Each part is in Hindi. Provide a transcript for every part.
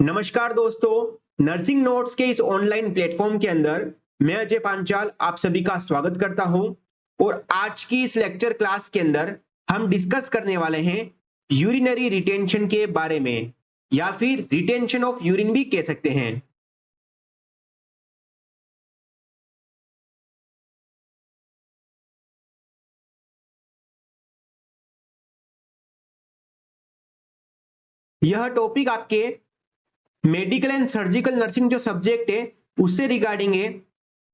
नमस्कार दोस्तों, नर्सिंग नोट्स के इस ऑनलाइन प्लेटफॉर्म के अंदर मैं अजय पांचाल आप सभी का स्वागत करता हूं। और आज की इस लेक्चर क्लास के अंदर हम डिस्कस करने वाले हैं यूरिनरी रिटेंशन के बारे में, या फिर रिटेंशन ऑफ यूरिन भी कह सकते हैं। यह टॉपिक आपके मेडिकल एंड सर्जिकल नर्सिंग जो सब्जेक्ट है उससे रिगार्डिंग है।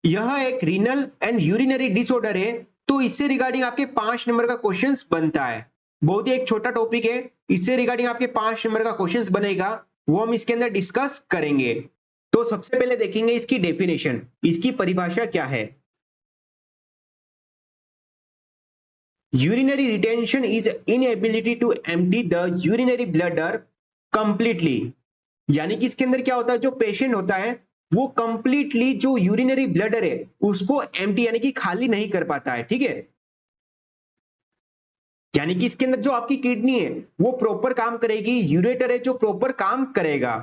यह एक रीनल एंड यूरिनरी डिसऑर्डर है, तो इससे रिगार्डिंग आपके 5 नंबर का क्वेश्चंस बनता है। बहुत ही एक छोटा टॉपिक है, इससे रिगार्डिंग आपके 5 नंबर का क्वेश्चंस बनेगा, वो हम इसके अंदर डिस्कस करेंगे। तो सबसे पहले देखेंगे इसकी डेफिनेशन, इसकी परिभाषा क्या है। Urinary retention is inability to empty the urinary bladder completely, यानी कि इसके अंदर क्या होता है, जो पेशेंट होता है वो कंप्लीटली जो यूरिनरी ब्लडर है उसको एम्प्टी यानी कि खाली नहीं कर पाता है। ठीक है, यानी कि इसके अंदर जो आपकी किडनी है वो प्रॉपर काम करेगी, यूरेटर है जो प्रॉपर काम करेगा।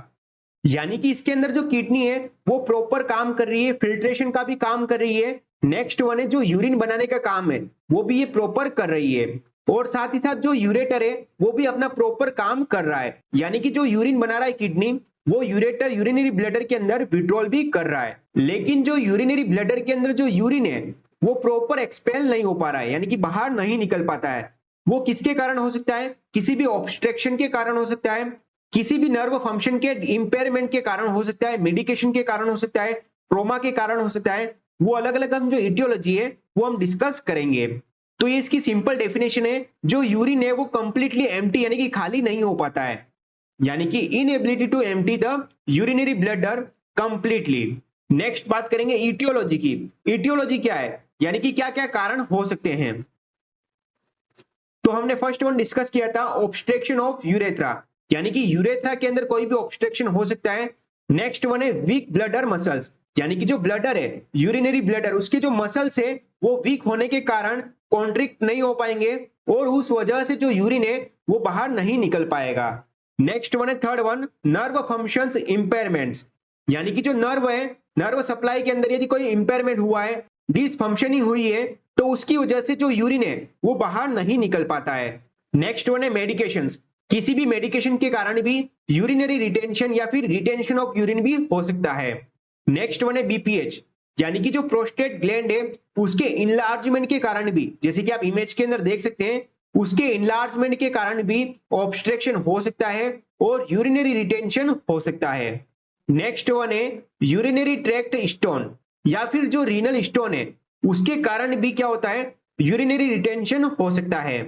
यानी कि इसके अंदर जो किडनी है वो प्रॉपर काम कर रही है, फिल्ट्रेशन का भी काम कर रही है। नेक्स्ट वन है जो यूरिन बनाने का काम है वो भी ये प्रॉपर कर रही है। और साथ ही साथ जो यूरेटर है वो भी अपना प्रॉपर काम कर रहा है, यानी कि जो यूरिन बना रहा है किडनी वो यूरेटर यूरिनरी ब्लडर के अंदर विड्रॉल भी कर रहा है। लेकिन जो यूरिनरी ब्लडर के अंदर जो यूरिन है वो प्रॉपर एक्सपेल नहीं हो पा रहा है, यानी कि बाहर नहीं निकल पाता है। वो किसके कारण हो सकता है, किसी भी ऑब्स्ट्रक्शन के कारण हो सकता है, किसी भी नर्व फंक्शन के इंपेयरमेंट के कारण हो सकता है, मेडिकेशन के कारण हो सकता है, ट्रोमा के कारण हो सकता है। वो अलग अलग हम जो इटियोलॉजी है वो हम डिस्कस करेंगे। तो ये इसकी सिंपल डेफिनेशन है, जो यूरिन है वो कंप्लीटली एम्प्टी यानी कि खाली नहीं हो पाता है, यानी कि inability to empty the urinary bladder completely. Next बात करेंगे इटियोलॉजी की। इटियोलॉजी क्या है, यानी कि क्या क्या कारण हो सकते हैं। तो हमने फर्स्ट वन डिस्कस किया था ऑब्स्ट्रक्शन ऑफ यूरेथ्रा, यानी कि यूरेथ्रा के अंदर कोई भी ऑब्स्ट्रक्शन हो सकता है। नेक्स्ट वन है वीक ब्लडर मसल्स, यानी कि जो ब्लडर है यूरिनरी ब्लडर उसके जो मसल्स है वो वीक होने के कारण कॉन्ट्रिक्ट नहीं हो पाएंगे और उस वजह से जो यूरिन है वो बाहर नहीं निकल पाएगा। नेक्स्ट वन है थर्ड वन नर्व फंक्शंस इंपेयरमेंट्स, यानी कि जो नर्व है नर्व सप्लाई के अंदर यदि कोई इंपेयरमेंट हुआ है, डिसफंक्शनिंग हुई है, तो उसकी वजह से जो यूरिन है वो बाहर नहीं निकल पाता है। नेक्स्ट वन है मेडिकेशंस, किसी भी मेडिकेशन के कारण भी यूरिनरी रिटेंशन या फिर रिटेंशन ऑफ यूरिन भी हो सकता है। नेक्स्ट वन है बीपीएच, यानी कि जो प्रोस्टेट ग्लैंड है उसके इनलार्जमेंट के कारण भी, जैसे कि आप इमेज के अंदर देख सकते हैं, उसके इनलार्जमेंट के कारण भी ऑब्स्ट्रक्शन हो सकता है और यूरिनरी रिटेंशन हो सकता है। नेक्स्ट वन है यूरिनरी ट्रैक्ट स्टोन, या फिर जो रीनल स्टोन है उसके कारण भी क्या होता है, यूरिनरी रिटेंशन हो सकता है।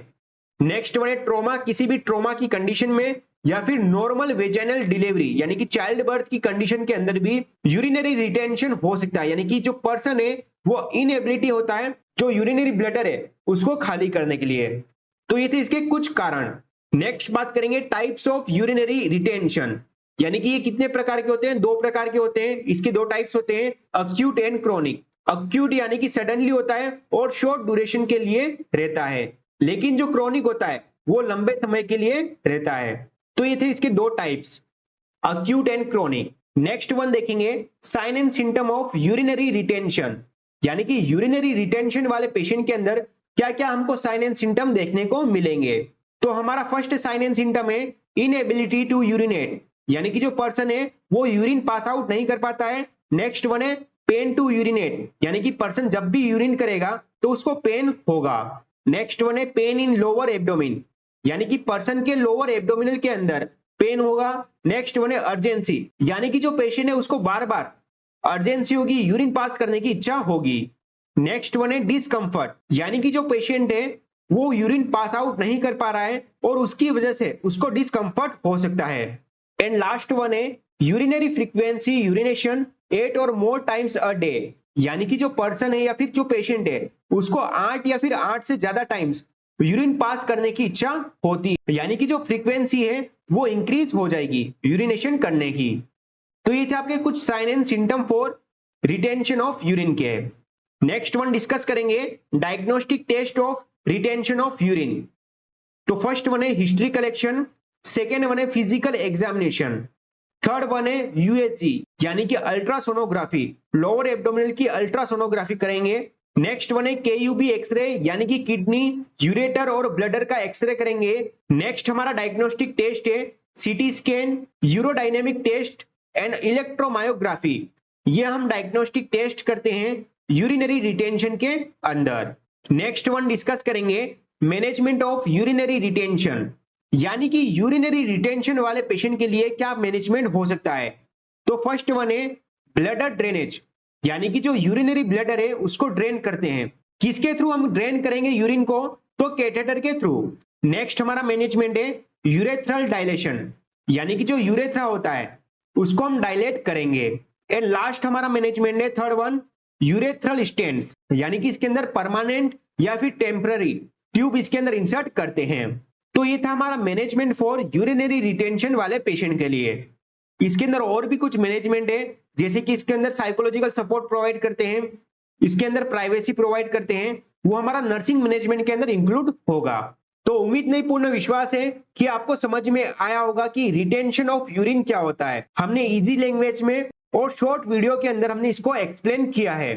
नेक्स्ट वन है ट्रोमा, किसी भी ट्रोमा की कंडीशन में, या फिर नॉर्मल वेजाइनल डिलीवरी यानी कि चाइल्ड बर्थ की कंडीशन के अंदर भी यूरिनरी रिटेंशन हो सकता है, यानी कि जो पर्सन है वो इनएबिलिटी होता है जो यूरिनरी ब्लडर है उसको खाली करने के लिए। तो ये थे इसके कुछ कारण। नेक्स्ट बात करेंगे टाइप्स ऑफ यूरिनरी रिटेंशन, यानी कि ये कितने प्रकार के होते हैं, 2 प्रकार के होते हैं। इसके 2 टाइप्स होते हैं, अक्यूट एंड क्रोनिक। अक्यूट यानी कि सडनली होता है और शॉर्ट ड्यूरेशन के लिए रहता है, लेकिन जो क्रोनिक होता है वो लंबे समय के लिए रहता है। तो ये थे इसके 2 types, acute and chronic. Next one देखेंगे sign and symptom of urinary retention, यानी कि यूरिनरी रिटेंशन वाले पेशेंट के अंदर क्या क्या हमको साइन एंड सिम्टम देखने को मिलेंगे। तो हमारा फर्स्ट साइन एंड सिम्टम है इनएबिलिटी टू यूरिनेट, यानी कि जो पर्सन है वो यूरिन पास आउट नहीं कर पाता है। नेक्स्ट वन है पेन टू यूरिनेट, यानी कि पर्सन जब भी यूरिन करेगा तो उसको पेन होगा। नेक्स्ट वन है पेन इन लोअर एब्डोमिन, यानी कि पर्सन के लोअर एब्डोमिनल के अंदर पेन होगा। नेक्स्ट वन है अर्जेंसी, यानी कि जो पेशेंट है उसको बार बार अर्जेंसी होगी, यूरिन पास करने की इच्छा होगी। नेक्स्ट वन है डिस्कंफर्ट, यानी कि जो पेशेंट है वो यूरिन पास आउट नहीं कर पा रहा है और उसकी वजह से उसको डिस्कंफर्ट हो सकता है। एंड लास्ट वन है यूरिनरी फ्रीक्वेंसी यूरिनेशन 8 और मोर टाइम्स अ डे, यानी कि जो पर्सन है या फिर जो पेशेंट है उसको 8 या फिर 8 से ज्यादा टाइम्स यूरिन पास करने की इच्छा होती है, यानी कि जो फ्रीक्वेंसी है वो इंक्रीज हो जाएगी यूरिनेशन करने की। तो ये थे आपके कुछ sign and symptom for retention of urine के। नेक्स्ट वन डिस्कस करेंगे diagnostic test of retention of urine. तो फर्स्ट वन है हिस्ट्री कलेक्शन, सेकेंड वन है फिजिकल एग्जामिनेशन, थर्ड वन है यूएसजी यानी कि अल्ट्रासोनोग्राफी, लोअर एब्डोमिनल की अल्ट्रासोनोग्राफी करेंगे। नेक्स्ट वन है केयूबी एक्सरे यानी कि किडनी, यूरेटर और ब्लडर का एक्सरे करेंगे। नेक्स्ट हमारा डायग्नोस्टिक टेस्ट है CT scan, urodynamic test and electromyography. ये हम डायग्नोस्टिक टेस्ट करते हैं यूरिनरी रिटेंशन के अंदर। नेक्स्ट वन डिस्कस करेंगे मैनेजमेंट ऑफ यूरिनरी रिटेंशन यानी कि यूरिनरी रिटेंशन वाले पेशेंट के लिए क्या मैनेजमेंट हो सकता है। तो फर्स्ट वन है ब्लडर ड्रेनेज यानी कि जो यूरिनरी ब्लडर है उसको ड्रेन करते हैं। किसके थ्रू हम ड्रेन करेंगे यूरिन को, तो कैथेटर के थ्रू। नेक्स्ट हमारा मैनेजमेंट है यूरेथ्रल डायलेशन यानी कि जो यूरेथ्रा होता है उसको हम डायलेट करेंगे। एंड लास्ट हमारा मैनेजमेंट है थर्ड वन यूरेथ्रल स्टेंट्स यानी कि इसके अंदर परमानेंट या फिर टेम्पररी ट्यूब इसके अंदर इंसर्ट करते हैं। तो ये था हमारा मैनेजमेंट फॉर यूरिनरी रिटेंशन वाले पेशेंट के लिए। इसके अंदर और भी कुछ मैनेजमेंट है जैसे कि इसके अंदर साइकोलॉजिकल सपोर्ट प्रोवाइड करते हैं, इसके अंदर प्राइवेसी प्रोवाइड करते हैं, वो हमारा नर्सिंग मैनेजमेंट के अंदर इंक्लूड होगा। तो उम्मीद नहीं पूर्ण विश्वास है कि आपको समझ में आया होगा कि रिटेंशन ऑफ यूरिन क्या होता है। हमने इजी लैंग्वेज में और शॉर्ट वीडियो के अंदर हमने इसको एक्सप्लेन किया है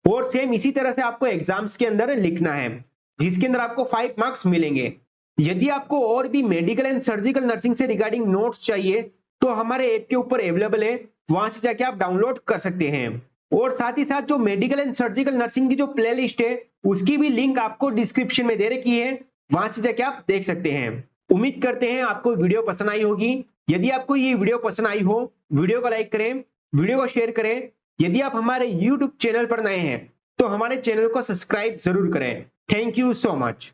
और सेम इसी तरह से आपको एग्जाम्स के अंदर लिखना है जिसके अंदर आपको 5 मार्क्स मिलेंगे। यदि आपको और भी मेडिकल एंड सर्जिकल नर्सिंग से रिगार्डिंग नोट्स चाहिए तो हमारे ऐप के ऊपर अवेलेबल है, वहां से जाके आप डाउनलोड कर सकते हैं। और साथ ही साथ जो मेडिकल एंड सर्जिकल नर्सिंग की जो प्लेलिस्ट है उसकी भी लिंक आपको डिस्क्रिप्शन में दे रखी है, वहां से जाके आप देख सकते हैं। उम्मीद करते हैं आपको वीडियो पसंद आई होगी। यदि आपको ये वीडियो पसंद आई हो वीडियो को लाइक करें, वीडियो को शेयर करें। यदि आप हमारे YouTube चैनल पर नए हैं तो हमारे चैनल को सब्सक्राइब जरूर करें। Thank you so much.